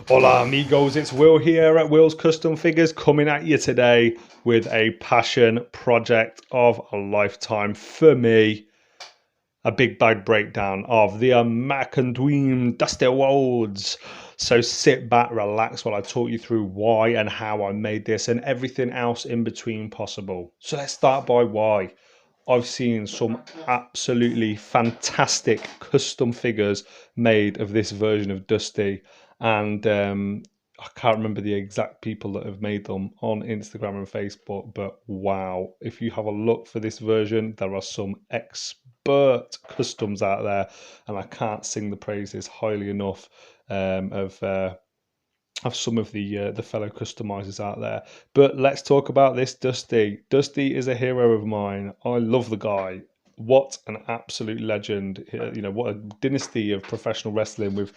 Hola amigos, it's Will here at Will's Custom Figures, coming at you today with a passion project of a lifetime for me. A big bag breakdown of the American Dream Dusty Rhodes. So sit back, relax while I talk you through why and how I made this and everything else in between possible. So let's start by why. I've seen some absolutely fantastic custom figures made of this version of Dusty, and I can't remember the exact people that have made them on Instagram and Facebook, but wow, if you have a look for this version, there are some expert customs out there, and I can't sing the praises highly enough of some of the fellow customizers out there. But let's talk about this Dusty. Dusty is a hero of mine. I love the guy. What an absolute legend! You know, what a dynasty of professional wrestling with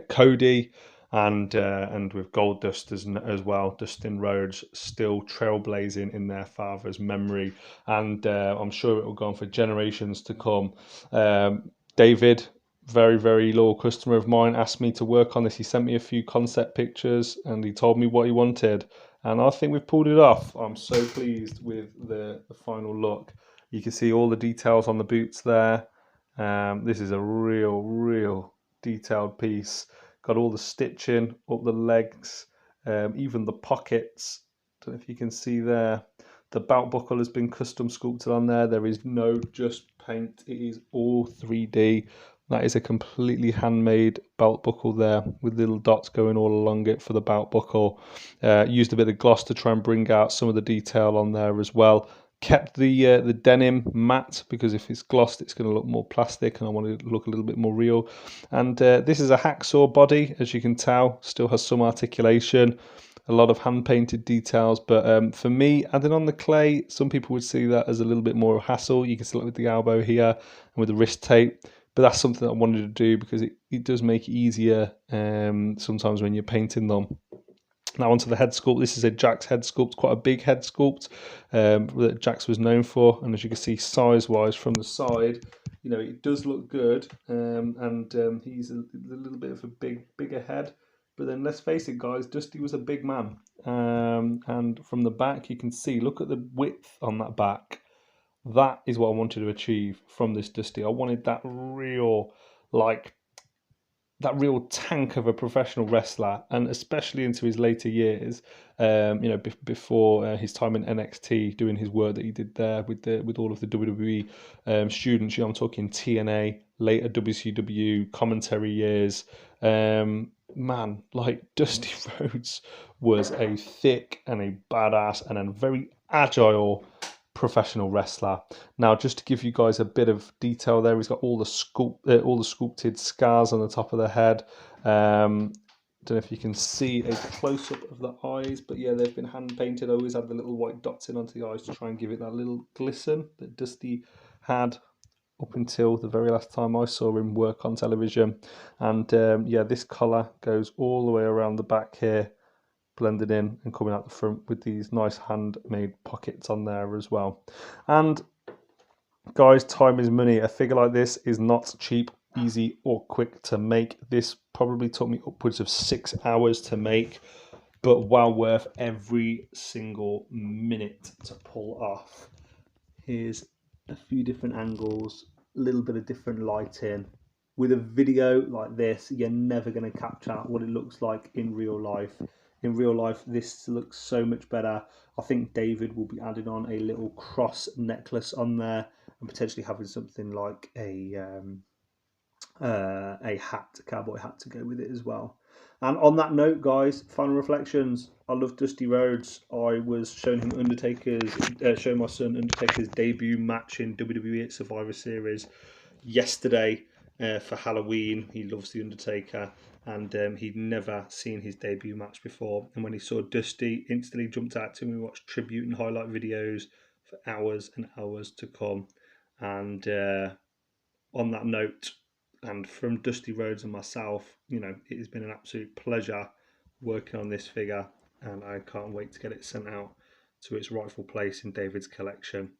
Cody and with Goldust as well. Dustin Rhodes still trailblazing in their father's memory, and I'm sure it will go on for generations to come. David, very loyal customer of mine, asked me to work on this. He sent me a few concept pictures and he told me what he wanted, and I think we've pulled it off. I'm so pleased with the final look. You can see all the details on the boots there. This is a real detailed piece. Got all the stitching up the legs, even the pockets. Don't know if you can see there. The belt buckle has been custom sculpted on there. There is no just paint. It is all 3D. That is a completely handmade belt buckle there with little dots going all along it for the belt buckle. Used a bit of gloss to try and bring out some of the detail on there as well. Kept the denim matte because if it's glossed it's going to look more plastic and I want it to look a little bit more real. And this is a hacksaw body, as you can tell, still has some articulation. A lot of hand painted details, but for me, adding on the clay, some people would see that as a little bit more hassle. You can see it with the elbow here and with the wrist tape, but that's something that I wanted to do because it does make it easier sometimes when you're painting them. Now onto the head sculpt. This is a Jax head sculpt, quite a big head sculpt that Jax was known for, and as you can see, size-wise from the side, you know, it does look good, and he's a little bit of a bigger head. But then let's face it, guys, Dusty was a big man, and from the back you can see, look at the width on that back. That is what I wanted to achieve from this Dusty. I wanted that real, like, that real tank of a professional wrestler, and especially into his later years, you know, before his time in NXT, doing his work that he did there with all of the WWE students. You know, I'm talking TNA, later WCW commentary years. Man, like Dusty Rhodes was a thick and a badass and a very agile professional wrestler. Now, just to give you guys a bit of detail there, he's got all the sculpted scars on the top of the head. Don't know if you can see a close up of the eyes, but yeah, they've been hand painted. I always had the little white dots in onto the eyes to try and give it that little glisten that Dusty had up until the very last time I saw him work on television. And yeah, this collar goes all the way around the back here, blended in and coming out the front with these nice handmade pockets on there as well. And guys, time is money. A figure like this is not cheap, easy or quick to make. This probably took me upwards of 6 hours to make, but well worth every single minute to pull off. Here's a few different angles, a little bit of different lighting. With a video like this, you're never going to capture what it looks like in real life. In real life, this looks so much better. I think David will be adding on a little cross necklace on there and potentially having something like a hat, a cowboy hat to go with it as well. And on that note, guys, final reflections. I love Dusty Rhodes. I was showing him showing my son Undertaker's debut match in WWE at Survivor Series yesterday for Halloween. He loves the Undertaker, and he'd never seen his debut match before. And when he saw Dusty, instantly jumped out to him. We watched tribute and highlight videos for hours and hours to come. And on that note, and from Dusty Rhodes and myself, you know, it has been an absolute pleasure working on this figure, and I can't wait to get it sent out to its rightful place in David's collection.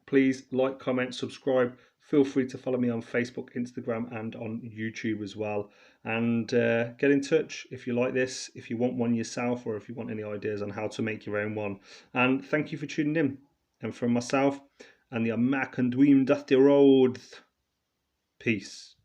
Please like, comment, subscribe. Feel free to follow me on Facebook, Instagram, and on YouTube as well. And get in touch if you like this, if you want one yourself, or if you want any ideas on how to make your own one. And thank you for tuning in. And from myself and the Mac and Dweem Dusty Rhodes, peace.